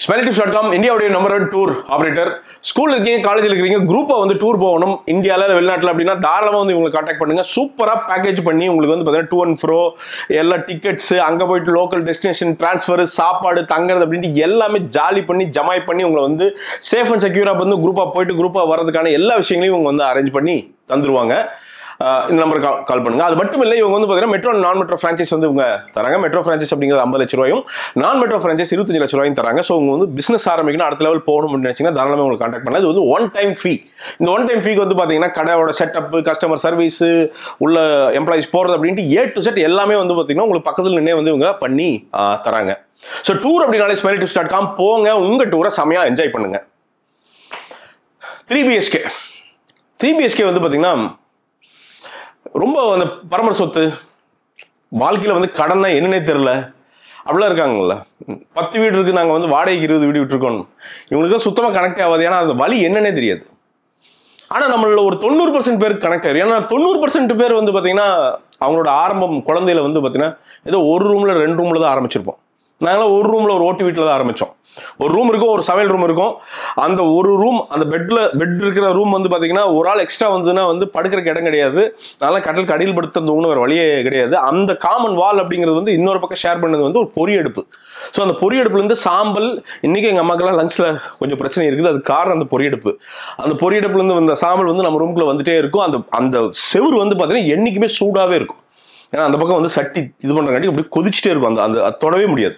Smellytips.com இந்தியாவுடைய number 1 tour operator. ஸ்கூல்ல இருக்கீங்க, காலேஜ்ல இருக்கீங்க, குரூப்பா வந்து டூர் போகணும் இந்தியால வெளிநாட்டுல அப்படின்னா தாராளமா வந்து இவங்களை கான்டாக்ட் பண்ணுங்க. சூப்பரா பேக்கேஜ் பண்ணி உங்களுக்கு வந்து பார்த்தீங்கன்னா டூ அண்ட் ஃப்ரோ எல்லா டிக்கெட்ஸ், அங்க போயிட்டு லோக்கல் டெஸ்டினேஷன் டிரான்ஸ்ஃபர், சாப்பாடு, தங்குறது அப்படின்ட்டு எல்லாமே ஜாலி பண்ணி ஜமாய் பண்ணி உங்களை வந்து சேஃப் அண்ட் செக்யூரா வந்து குரூப்பா போயிட்டு குரூப்பா வர்றதுக்கான எல்லா விஷயங்களையும் இவங்க வந்து அரேஞ்ச் பண்ணி தந்துருவாங்க. இந்த நம்பருக்கு கால் பண்ணுங்க. அது மட்டும் இல்லை, இவங்க வந்து பார்த்தீங்கன்னா மெட்ரோ நான் மெட்ரோ ஃப்ரான்ச்சைஸ் வந்து இவங்க தராங்க. மெட்ரோ ஃப்ரான்ச்சைஸ் அப்படிங்கிறது 50 லட்ச ரூபாயும், நான் மெட்ரோ ஃப்ரான்ச்சைஸ் 25 லட்ச ரூபாயும் தராங்க. ஸோ உங்க வந்து பிசினஸ் ஆரம்பிக்கணும், அடுத்த லெவல் போகணும் அப்படின்னு நினைச்சீங்கன்னா தாராளமாக உங்களுக்கு கான்டாக்ட் பண்ணலாம். இது வந்து ஒன் டைம் ஃபீ. இந்த ஒன் டைம் ஃபீக்கு வந்து பார்த்தீங்கன்னா கடையோட செட்டப், கஸ்டமர் சர்வீஸ், உள்ள எம்ப்ளாயிஸ் போகிறது அப்படின்ட்டு A to Z எல்லாமே வந்து பார்த்தீங்கன்னா உங்களுக்கு பக்கத்தில் நின்னே வந்து இவங்க பண்ணி தராங்க. ஸோ டூர் அப்படின்னாலே Smellytips.com போங்க, உங்க டூரை செமையா என்ஜாய் பண்ணுங்க. 3 BHK வந்து பார்த்தீங்கன்னா ரொம்ப அந்த பரம்பரை சொத்து, வாழ்க்கையில் வந்து கடன்னா என்னன்னே தெரியல அப்படிலாம் இருக்காங்கல்ல. 10 வீடு இருக்கு, நாங்கள் வந்து வாடகைக்கு 20 வீடு விட்டுருக்கோம். இவங்களுக்கு சுத்தமாக கனெக்ட் ஆகாது, ஏன்னா அந்த வழி என்னன்னே தெரியாது. ஆனால் நம்மள ஒரு 90% பேருக்கு கனெக்ட் ஆகும். ஏன்னா 90% பேர் வந்து பார்த்தீங்கன்னா அவங்களோட ஆரம்பம் குழந்தையில வந்து பார்த்தீங்கன்னா ஏதோ ஒரு ரூம்ல 2 ரூம்ல தான் ஆரம்பிச்சிருப்போம். நாங்களாம் ஒரு ரூம்ல ஒரு ஓட்டு வீட்டில் தான் ஆரம்பித்தோம். ஒரு ரூம் இருக்கும், ஒரு சமையல் ரூம் இருக்கும். அந்த ஒரு ரூம், அந்த பெட் இருக்கிற ரூம் வந்து பார்த்தீங்கன்னா ஒரு ஆள் எக்ஸ்ட்ரா வந்துன்னா வந்து படுக்கிறக்கு இடம் கிடையாது. அதனால் கட்டிலுக்கு அடியில் படுத்துறதுன்னு வேறு வழியே கிடையாது. அந்த காமன் வால் அப்படிங்கிறது வந்து இன்னொரு பக்கம் ஷேர் பண்ணது வந்து ஒரு பொரியடுப்பு. ஸோ அந்த பொரியடுப்புலேருந்து சாம்பல், இன்றைக்கி எங்கள் அம்மாக்கெல்லாம் லஞ்சில் கொஞ்சம் பிரச்சனை இருக்குது, அது காரணம் அந்த பொரியடுப்பு. அந்த பொரியடுப்புலேருந்து வந்த சாம்பல் வந்து நம்ம ரூமுக்குள்ள வந்துட்டே இருக்கும். அந்த செவுரு வந்து பார்த்தீங்கன்னா என்றைக்குமே சூடாகவே இருக்கும். ஏன்னா அந்த பக்கம் வந்து சட்டி இது பண்ணுறங்காட்டி அப்படி கொதிச்சுட்டே இருக்கும். அது தொடவே முடியாது.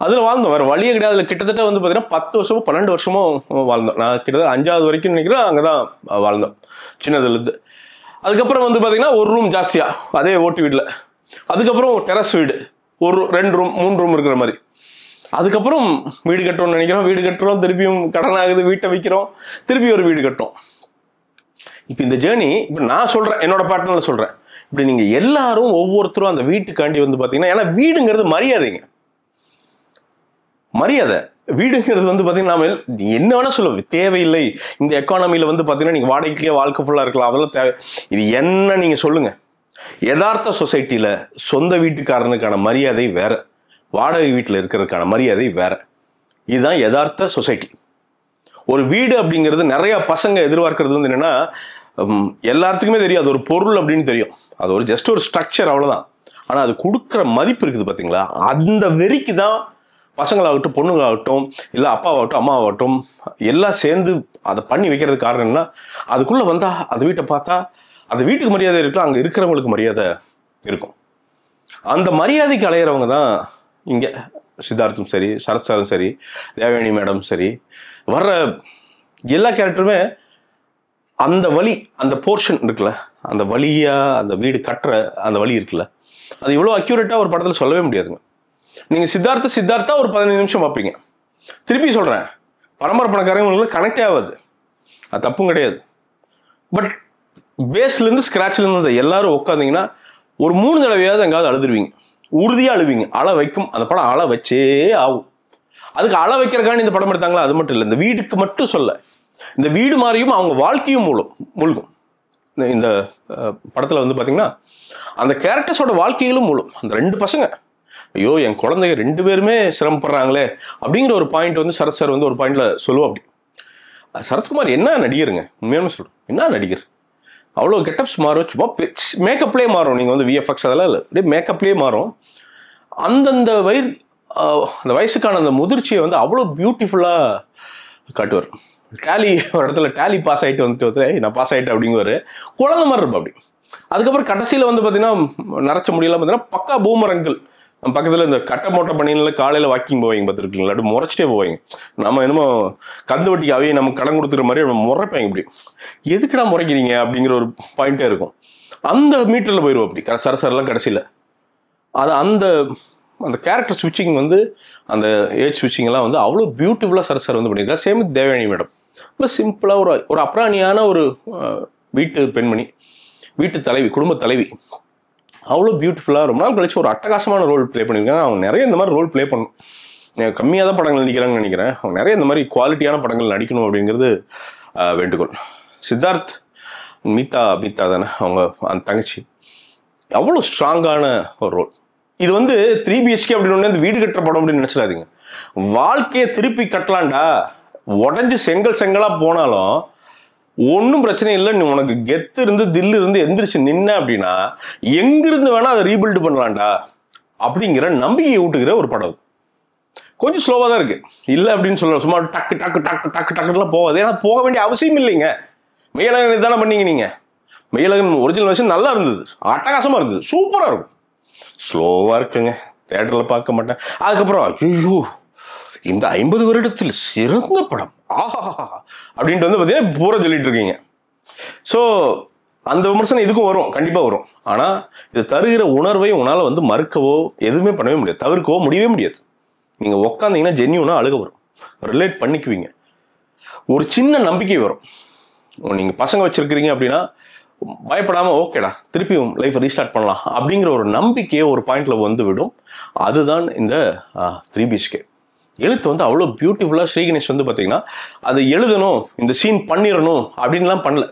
அதில் வாழ்ந்தோம், வேறு வழியே கிடையாது. அதில் கிட்டத்தட்ட வந்து பார்த்தீங்கன்னா 10 வருஷமோ 12 வருஷமோ வாழ்ந்தோம். நான் கிட்டத்தட்ட 5வது வரைக்கும் நினைக்கிறேன் அங்கே தான் வாழ்ந்தோம், சின்னதுலேருந்து. அதுக்கப்புறம் வந்து பார்த்தீங்கன்னா ஒரு ரூம் ஜாஸ்தியாக அதே ஓட்டு வீட்டில், அதுக்கப்புறம் டெரஸ் வீடு, ஒரு 2 ரூம் 3 ரூம் இருக்கிற மாதிரி. அதுக்கப்புறம் வீடு கட்டணும்னு நினைக்கிறோம், வீடு கட்டுறோம், திருப்பியும் கடன் ஆகுது, வீட்டை விற்கிறோம், திருப்பி ஒரு வீடு கட்டுறோம். இப்போ இந்த ஜேர்னி இப்போ நான் சொல்கிறேன், என்னோட பார்ட்னரில் சொல்கிறேன், இப்படி நீங்கள் எல்லாரும் ஒவ்வொருத்தரும் அந்த வீட்டுக்காண்டி வந்து பார்த்தீங்கன்னா, ஏன்னா வீடுங்கிறது மரியாதைங்க, மரியாதை. வீடுங்கிறது வந்து பார்த்தீங்கன்னா நாம என்ன வேணா சொல்லுவோம், தேவையில்லை. இந்த எக்கானமியில் வந்து பார்த்தீங்கன்னா நீங்கள் வாடகைக்கே வாழ்க்கை ஃபுல்லாக இருக்கலாம், அதெல்லாம் தேவை. இது என்ன நீங்கள் சொல்லுங்கள், யதார்த்த சொசைட்டியில் சொந்த வீட்டுக்காரனுக்கான மரியாதை வேற, வாடகை வீட்டில் இருக்கிறதுக்கான மரியாதை வேற. இதுதான் யதார்த்த சொசைட்டி. ஒரு வீடு அப்படிங்கிறது நிறைய பசங்க எதிர்பார்க்கறது வந்து என்னன்னா, எல்லாத்துக்குமே தெரியும் அது ஒரு பொருள் அப்படின்னு தெரியும், அது ஒரு ஜஸ்ட் ஒரு ஸ்ட்ரக்சர், அவ்வளோதான். ஆனால் அது கொடுக்குற மதிப்பு இருக்குது பார்த்தீங்களா, அந்த வெறிக்கு தான் பசங்களாகட்டும் பொண்ணுங்களாகட்டும் இல்லை அப்பாவாகட்டும் அம்மாவாகட்டும் எல்லாம் சேர்ந்து அதை பண்ணி வைக்கிறதுக்கு காரணம் என்ன, அதுக்குள்ளே வந்தால் அந்த வீட்டை பார்த்தா அந்த வீட்டுக்கு மரியாதை இருக்கும், அங்கே இருக்கிறவங்களுக்கு மரியாதை இருக்கும். அந்த மரியாதைக்கு அலையிறவங்க தான் இங்கே சித்தார்த்தும் சரி, சரத் சாரும் சரி, தேவயானி மேடம் சரி, வர்ற எல்லா கேரக்டருமே அந்த வழி, அந்த போர்ஷன் இருக்குல்ல, அந்த வழியாக அந்த வீடு கட்டுற அந்த வழி இருக்குல்ல, அது இவ்வளோ அக்யூரேட்டாக ஒரு படத்தில் சொல்லவே முடியாதுங்க. நீங்கள் சித்தார்த்தா ஒரு 15 நிமிஷம் பார்ப்பீங்க. திருப்பி சொல்கிறேன், பரம்பரை பணக்காரங்களுக்கு கனெக்டே ஆகாது, அது தப்பும் கிடையாது. பட் பேஸ்லேருந்து ஸ்க்ராட்ச்லேருந்து எல்லாரும் உட்காந்திங்கன்னா ஒரு 3 தடவையாவது எங்காவது அழுதுருவீங்க, உறுதியாக அழுவீங்க. அழ வைக்கும் அந்த படம், அழ வச்சே ஆகும். அதுக்கு அழ வைக்கிறக்காண்டி இந்த படம் எடுத்தாங்களா, அது மட்டும் இல்லை, இந்த வீடுக்கு மட்டும் சொல்ல, இந்த வீடு மாதிரியும் அவங்க வாழ்க்கையும் முழுகும். இந்த படத்தில் வந்து பார்த்தீங்கன்னா அந்த கேரக்டர்ஸோட வாழ்க்கையிலும் முழும். அந்த 2 பசங்க, ஐயோ என் குழந்தைங்க 2 பேருமே சிரமப்படுறாங்களே அப்படிங்கிற ஒரு பாயிண்ட் வந்து சரத் சார் வந்து ஒரு பாயிண்ட்ல சொல்லுவோம். அப்படி சரத்குமார் என்ன நடிகருங்க, உண்மையான சொல்லுவோம், என்ன நடிகர், அவ்வளோ கெட்டப்ஸ் மாறும், சும்மா மேக்கப்லேயே மாறும். நீங்கள் வந்து VFX அதெல்லாம் இல்லை, அப்படியே மேக்கப்லேயே மாறும். அந்தந்த அந்த வயசுக்கான அந்த முதிர்ச்சியை வந்து அவ்வளோ பியூட்டிஃபுல்லாக காட்டுவார். டேலி ஒரு இடத்துல டேலி பாஸ் ஆகிட்டு வந்துட்டு நான் பாஸ் ஆகிட்டேன் அப்படிங்குவார், குழந்தை மாதிரி இருப்பேன் அப்படி. அதுக்கப்புறம் கடைசியில் வந்து பார்த்தீங்கன்னா நரைச்ச முடியலாம் பார்த்தீங்கன்னா பக்கா பூமர் அங்கிள். நம்ம பக்கத்தில் இந்த கட்டை மோட்டை பண்ணியில் காலையில் வாக்கிங் போவாங்க பார்த்துருக்கீங்களா, அப்படி முறைச்சிட்டே போவாங்க. நம்ம என்னமோ கந்து வட்டிக்கு அவையே நமக்கு கடன் கொடுத்துற மாதிரி நம்ம முறைப்பாங்க. இப்படி எதுக்குடா முறைக்கிறீங்க அப்படிங்கிற ஒரு பாயிண்டே இருக்கும். அந்த மீட்டரில் போயிடுவோம் அப்படி சரசரெல்லாம் கடைசியில். அது அந்த அந்த கேரக்டர் ஸ்விட்சிங் வந்து அந்த ஏஜ் ஸ்விட்சிங்லாம் வந்து அவ்வளோ பியூட்டிஃபுல்லாக சரசர் வந்து பண்ணியிருக்காரு. Same with Devayani madam. ரொம்ப சிம்பிளாக ஒரு அப்ராணியான ஒரு வீட்டு பெண்மணி, வீட்டு தலைவி, குடும்ப தலைவி, அவ்வளோ பியூட்டிஃபுல்லாக ரொம்ப நாள் கழிச்சு ஒரு அட்டகாசமான ரோல் ப்ளே பண்ணியிருக்காங்க. அவங்க நிறைய இந்த மாதிரி ரோல் ப்ளே பண்ணணும். கம்மியாக தான் படங்கள் நடிக்கிறாங்கன்னு நினைக்கிறேன். அவங்க நிறைய இந்த மாதிரி குவாலிட்டியான படங்கள் நடிக்கணும் அப்படிங்கிறது வேண்டுகோள். சித்தார்த், மீதா தானே அவங்க அந்த தங்கச்சி, அவ்வளோ ஸ்ட்ராங்கான ஒரு ரோல். இது வந்து 3 BHK அப்படின்னு ஒன்று இந்த வீடு கட்டுற படம் அப்படின்னு நினச்சிடாதீங்க. வாழ்க்கையை திருப்பி கட்டலாம்டா, உடஞ்சி செங்கலா போனாலும் ஒன்றும் பிரச்சனை இல்லை. நீ உனக்கு கெத்து இருந்து தில்லு இருந்து எந்திரிச்சு நின்ன அப்படின்னா எங்கிருந்து வேணா அதை ரீபில்டு பண்ணலாம்டா அப்படிங்கிற நம்பிக்கையை ஊட்டுகிற ஒரு படம். கொஞ்சம் ஸ்லோவாக தான் இருக்கு, இல்லை அப்படின்னு சொல்ல சும்மா டக்கு டக்கு டக்கு டக்கு டக்குலாம் போகாது. ஏன்னா போக வேண்டிய அவசியம் இல்லைங்க. மெய்யழகன் இதுதானே பண்ணீங்க நீங்க. மெய்யழகன் ஒரிஜினல் வெர்ஷன் நல்லா இருந்தது, அட்டகாசமா இருந்தது, சூப்பரா இருக்கும். ஸ்லோவா இருக்குங்க, தியேட்டர்ல பார்க்க மாட்டேன். அதுக்கப்புறம் ஐயோ இந்த 50 வருடத்தில் சிறந்த படம் ஆஹா அப்படின்ட்டு வந்து பார்த்தீங்கன்னா பூரா சொல்லிட்டு இருக்கீங்க. ஸோ அந்த விமர்சனம் இதுக்கும் வரும், கண்டிப்பாக வரும். ஆனால் இது தருகிற உணர்வை உன்னால் வந்து மறுக்கவோ எதுவுமே பண்ணவே முடியாது, தவிர்க்கவோ முடியவே முடியாது. நீங்கள் உக்காந்தீங்கன்னா ஜென்யூனா அழுக வரும், ரிலேட் பண்ணிக்குவீங்க, ஒரு சின்ன நம்பிக்கை வரும். நீங்கள் பசங்க வச்சிருக்கிறீங்க அப்படின்னா பயப்படாமல் ஓகேடா திருப்பியும் லைஃப்பை ரீஸ்டார்ட் பண்ணலாம் அப்படிங்கிற ஒரு நம்பிக்கையை ஒரு பாயிண்ட்ல வந்து விடும். அதுதான் இந்த 3 BHK. எழுத்து வந்து அவ்வளோ பியூட்டிஃபுல்லாக ஸ்ரீ கணேஷ் வந்து பார்த்தீங்கன்னா அதை எழுதணும், இந்த சீன் பண்ணிடணும் அப்படின்லாம் பண்ணல.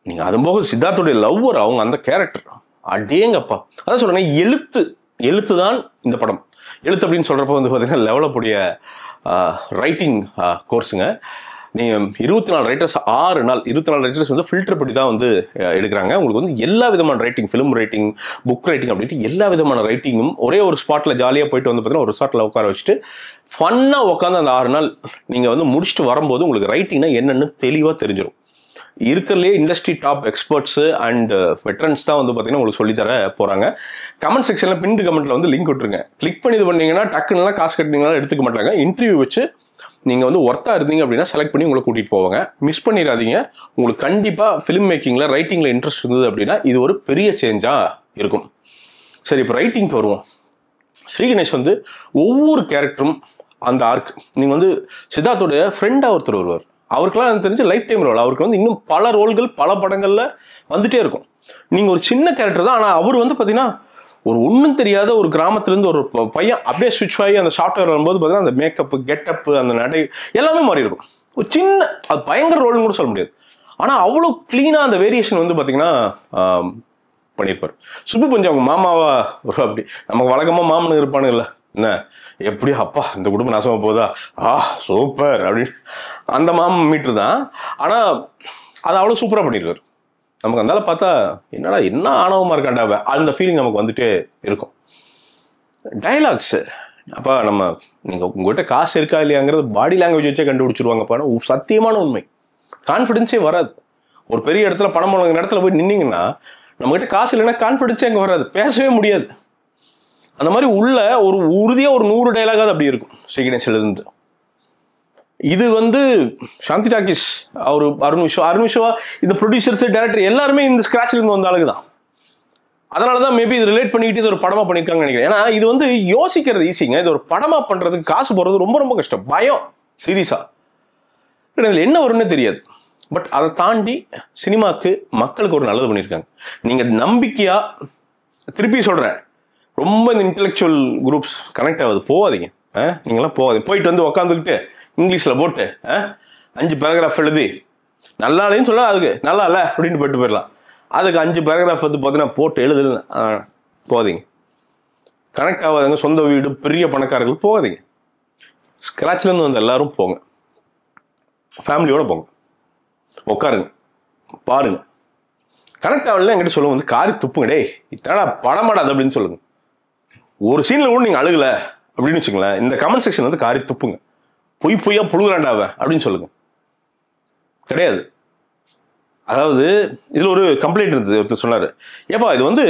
நீங்கள் அது போக சித்தார்த்துடைய லவ்வர் அவங்க அந்த கேரக்டர் அடேங்கப்பா. அதான் சொல்கிறேன், எழுத்து தான் இந்த படம். எழுத்து அப்படின்னு சொல்கிறப்ப வந்து பார்த்தீங்கன்னா லெவலப்புடைய ரைட்டிங் கோர்ஸுங்க. நீங்கள் 24 ரைட்டர்ஸ் 6 நாள் 24 ரைட்டர்ஸ் வந்து ஃபில்டர் பண்ணி தான் வந்து எடுக்கிறாங்க. உங்களுக்கு வந்து எல்லா விதமான writing, film writing, book writing அப்படின்ட்டு எல்லா விதமான ரைட்டிங்கும் ஒரே ஒரு ஸ்பாட்டில் ஜாலியாக போயிட்டு வந்து பார்த்தீங்கன்னா ஒரு ஸ்பாட்டில் உட்கார வச்சுட்டு ஃபன்னாக உட்காந்து அந்த 6 நாள் நீங்கள் வந்து முடிச்சுட்டு வரும்போது உங்களுக்கு ரைட்டிங்னா என்னென்னு தெளிவாக தெரிஞ்சிடும். இருக்கிறதுலே industry top experts and veterans தான் வந்து பார்த்தீங்கன்னா உங்களுக்கு சொல்லித்தர போகிறாங்க. கமெண்ட் செக்ஷனில் பின்டு கமெண்ட்டில் வந்து லிங்க் விட்டுருங்க. கிளிக் பண்ணி இது பண்ணீங்கன்னா டக்குன்னுலாம் காசு கட்டினீங்களாம் எடுத்துக்க மாட்டாங்க. இன்டர்வியூ வச்சு நீங்கள் வந்து ஒர்த்தாக இருந்தீங்க அப்படின்னா செலக்ட் பண்ணி உங்களை கூட்டிகிட்டு போவாங்க. மிஸ் பண்ணிடாதீங்க. உங்களுக்கு கண்டிப்பாக ஃபிலிம் மேக்கிங்கில் ரைட்டிங்கில் இன்ட்ரெஸ்ட் இருந்தது அப்படின்னா இது ஒரு பெரிய சேஞ்சாக இருக்கும். சரி, இப்போ ரைட்டிங்க்கு வருவோம். ஸ்ரீ கணேஷ் வந்து ஒவ்வொரு கேரக்டரும் அந்த ஆர்க், நீங்கள் வந்து சித்தார்த்தோடைய ஃப்ரெண்டாக ஒருத்தர் வருவார், அவருக்கெல்லாம் எனக்கு தெரிஞ்சு லைஃப் டைம் ரோல். அவருக்கு வந்து இன்னும் பல ரோல்கள் பல படங்களில் வந்துட்டே இருக்கும். நீங்கள் ஒரு சின்ன கேரக்டர் தான், ஆனால் அவர் வந்து பார்த்தீங்கன்னா ஒரு ஒன்றும் தெரியாத ஒரு கிராமத்துலேருந்து ஒரு பையன் அப்படியே ஸ்விட்ச் ஆகி அந்த சாஃப்ட்வேர் வரும்போது பார்த்தீங்கன்னா அந்த மேக்கப்பு, கெட்டப்பு, அந்த நடை எல்லாமே மாறி இருக்கும். ஒரு சின்ன அது பயங்கர ரோல்னு கூட சொல்ல முடியாது. ஆனால் அவ்வளோ க்ளீனாக அந்த வேரியேஷன் வந்து பார்த்தீங்கன்னா பண்ணியிருப்பார். சுப்பு பஞ்சம் அவங்க மாமாவா ஒரு அப்படி நமக்கு வழக்கமாக மாமனு இருப்பானுங்கல்ல, என்ன எப்படி அப்பா இந்த குடும்பம் நாசமாக போதா சூப்பர் அப்படின்னு அந்த மாமன் மீட்ரு தான். ஆனால் அதை அவ்வளோ சூப்பராக பண்ணியிருக்காரு. நமக்கு அந்தால பார்த்தா என்னடா என்ன ஆணவமாக இருக்காண்டா அந்த ஃபீலிங் நமக்கு வந்துட்டே இருக்கும். டைலாக்ஸு அப்போ நீங்கள் உங்கள்கிட்ட காசு இருக்கா இல்லையாங்கிறது பாடி லாங்குவேஜ் வச்சே கண்டுபிடிச்சிருவாங்கப்பா. சத்தியமான உண்மை. கான்ஃபிடென்ஸே வராது. ஒரு பெரிய இடத்துல பணம் வழங்குற இடத்துல போய் நின்னீங்கன்னா நம்மகிட்ட காசு இல்லைன்னா கான்ஃபிடென்ஸே அங்கே வராது, பேசவே முடியாது. அந்த மாதிரி உள்ள ஒரு உறுதியாக ஒரு 100 டைலாகாவது அப்படி இருக்கும் ஸ்ரீ கணேஷ் எழுதுந்து. இது வந்து சாந்தி டாக்கிஸ் அவர் அருண் விஸ்வா இந்த ப்ரொடியூசர்ஸ் டைரக்டர் எல்லாருமே இந்த ஸ்கிராட்ச்ல இருந்து வந்த ஆளுக்கு தான். அதனால தான் மேபி இது ரிலேட் பண்ணிக்கிட்டு இது ஒரு படமா பண்ணியிருக்காங்கன்னு நினைக்கிறேன். ஏன்னா இது வந்து யோசிக்கிறது ஈஸிங்க, இது ஒரு படமா பண்றதுக்கு காசு போடுறது ரொம்ப ரொம்ப கஷ்டம். பயம் சீரியஸா இதில் என்ன வரும்னு தெரியாது. பட் அதை தாண்டி சினிமாக்கு மக்களுக்கு ஒரு நல்லது பண்ணியிருக்காங்க. நீங்கள் நம்பிக்கையா, திருப்பி சொல்கிறேன், ரொம்ப இந்த இன்டெலெக்சுவல் குரூப்ஸ் கனெக்ட் ஆகுது, போகாதீங்க. நீங்களாம் போகாதீங்க. போயிட்டு வந்து உக்காந்துக்கிட்டு இங்கிலீஷில் போட்டு 5 பேராகிராஃப் எழுதி நல்லா இல்லைன்னு சொல்ல அதுக்கு நல்லா இல்லை அப்படின்னு போயிட்டு போயிடலாம். அதுக்கு 5 பேராகிராஃப் வந்து பார்த்தீங்கன்னா போட்டு எழுதுது போகாதீங்க. கனெக்ட் ஆகாதுங்க. சொந்த வீடு, பெரிய பணக்காரர்கள் போகாதீங்க. ஸ்க்ராட்ச்லேருந்து வந்து எல்லாரும் போங்க, ஃபேமிலியோடு போங்க, உட்காருங்க, பாருங்க. கனெக்ட் ஆகலாம் என்கிட்ட சொல்லுங்க, வந்து காரி துப்புங்க, டே இத்தனை படமாடாது அப்படின்னு சொல்லுங்க. ஒரு சீனில் கூட நீங்கள் அழுகலை அப்படின்னு வச்சுங்களேன், இந்த கமெண்ட் செக்ஷன் வந்து காரி துப்புங்க. பொய்யா புழுகுறாண்டாவ அப்படின்னு சொல்லுங்க. கிடையாது. அதாவது இதில் ஒரு கம்ப்ளைண்ட் இருந்தது. ஒருத்தர் சொன்னார், ஏப்பா இது வந்து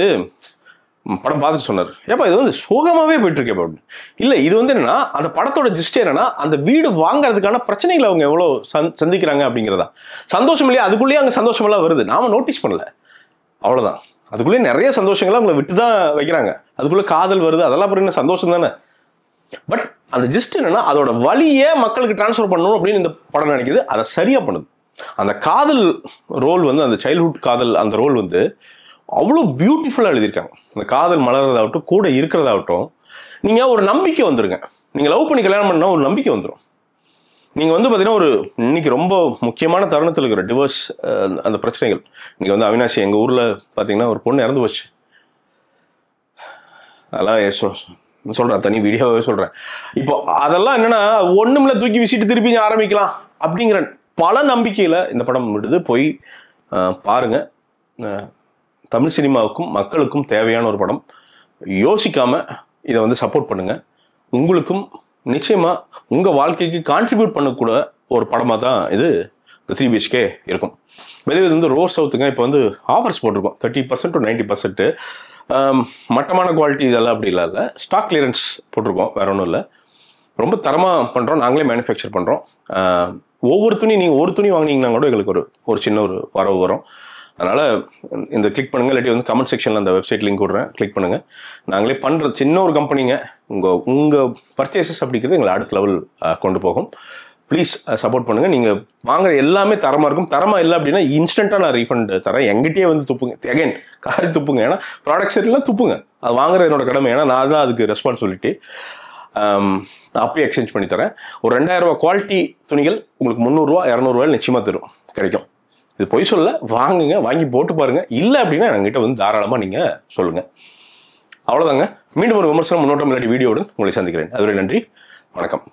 படம் பார்த்துட்டு சொன்னார், ஏப்பா இது வந்து சோகமாகவே போயிட்டு இருக்கே அப்படின்னு. இல்லை, இது வந்து என்னன்னா அந்த படத்தோட ஜிஸ்ட் என்னன்னா அந்த வீடு வாங்குறதுக்கான பிரச்சனைகளை அவங்க எவ்வளோ சந்திக்கிறாங்க அப்படிங்கிறதா. சந்தோஷம் இல்லையா, அதுக்குள்ளேயே அங்கே சந்தோஷமெல்லாம் வருது, நாம நோட்டீஸ் பண்ணல, அவ்வளோதான். அதுக்குள்ளேயே நிறைய சந்தோஷங்களை அவங்களை விட்டு தான் வைக்கிறாங்க. அதுக்குள்ளே காதல் வருது, அதெல்லாம் அப்புறம் சந்தோஷம் தானே. பட் அந்த ஜிஸ்ட் என்னன்னா அதோட வழியே மக்களுக்கு டிரான்ஸ்ஃபர் பண்ணணும் அப்படின்னு இந்த படம் நினைக்குது. அதை சரியா பண்ணுது. அந்த காதல் ரோல் வந்து அந்த சைல்ட்ஹுட் காதல் அந்த ரோல் வந்து அவ்வளோ பியூட்டிஃபுல்லாக எழுதியிருக்காங்க. அந்த காதல் மலர்றதாகட்டும், கூட இருக்கிறதாகட்டும், நீங்கள் ஒரு நம்பிக்கை வந்துருங்க. நீங்கள் லவ் பண்ணி கல்யாணம் பண்ணால் ஒரு நம்பிக்கை வந்துடும். நீங்கள் வந்து பார்த்தீங்கன்னா ஒரு இன்னைக்கு ரொம்ப முக்கியமான தருணத்தில் இருக்கிற டிவோர்ஸ் அந்த பிரச்சனைகள். இன்னைக்கு வந்து அவினாஷி எங்கள் ஊரில் பார்த்தீங்கன்னா ஒரு பொண்ணு இறந்து போச்சு. அதெல்லாம் சொல்கிறேன், தனி வீடியோவே சொல்கிறேன். இப்போ அதெல்லாம் என்னென்னா ஒன்றுமில்ல, தூக்கி வீசிட்டு திருப்பி ஆரம்பிக்கலாம் அப்படிங்கிற பல நம்பிக்கையில் இந்த படம் விடுது. போய் பாருங்கள். தமிழ் சினிமாவுக்கும் மக்களுக்கும் தேவையான ஒரு படம். யோசிக்காமல் இதை வந்து சப்போர்ட் பண்ணுங்கள். உங்களுக்கும் நிச்சயமாக உங்கள் வாழ்க்கைக்கு கான்ட்ரிபியூட் பண்ணக்கூட ஒரு படமாக தான் இது 3 BHK இருக்கும். வெளியே வந்து ரோஸ் சவுத்துங்க இப்போ வந்து ஆஃபர்ஸ் போட்டிருக்கோம் 30% to 90%. மட்டமான குவாலிட்டி இதெல்லாம் அப்படி இல்லை, ஸ்டாக் கிளியரன்ஸ் போட்டிருக்கோம், வேற ஒன்றும் இல்லை. ரொம்ப தரமாக பண்ணுறோம், நாங்களே மேனுஃபேக்சர் பண்ணுறோம். ஒவ்வொரு துணி நீங்கள் ஒரு துணி வாங்கினீங்கன்னா கூட எங்களுக்கு ஒரு சின்ன ஒரு வரவு வரும். அதனால் இந்த கிளிக் பண்ணுங்கள், இல்லாட்டி வந்து கமெண்ட் செக்ஷனில் அந்த வெப்சைட் லிங்க் விட்றேன், கிளிக் பண்ணுங்கள். நாங்களே பண்ணுற சின்ன ஒரு கம்பெனிங்க. உங்கள் பர்ச்சேசஸ் அப்படிங்கிறது எங்களை அடுத்த லெவல் கொண்டு போகும். ப்ளீஸ் சப்போர்ட் பண்ணுங்கள். நீங்கள் வாங்குற எல்லாமே தரமாக இருக்கும். தரமாக இல்லை அப்படின்னா இன்ஸ்டண்ட்டாக நான் ரீஃபண்ட் தரேன். எங்கிட்டே வந்து துப்புங்க, அகைன் காரி துப்புங்க. ஏன்னா ப்ராடக்ட்ஸ் எல்லாம் துப்புங்க, அது வாங்குற என்னோட கடமை. ஏன்னா நான் தான் அதுக்கு ரெஸ்பான்சிபிலிட்டி. அப்பயே எக்ஸ்சேஞ்ச் பண்ணி தரேன். ஒரு 2000 ரூபா குவாலிட்டி துணிகள் உங்களுக்கு 300 ரூபா 200 ரூபாயில் நிச்சயமாக கிடைக்கும். இது பொய் சொல்ல, வாங்குங்க, வாங்கி போட்டு பாருங்கள். இல்லை அப்படின்னா என்கிட்ட வந்து தாராளமாக நீங்கள் சொல்லுங்கள். அவ்வளோதாங்க. மீண்டும் ஒரு விமர்சனம், முன்னோட்டம் இல்லாட்டி வீடியோவுடன் உங்களை சந்திக்கிறேன். அதுவரை நன்றி, வணக்கம்.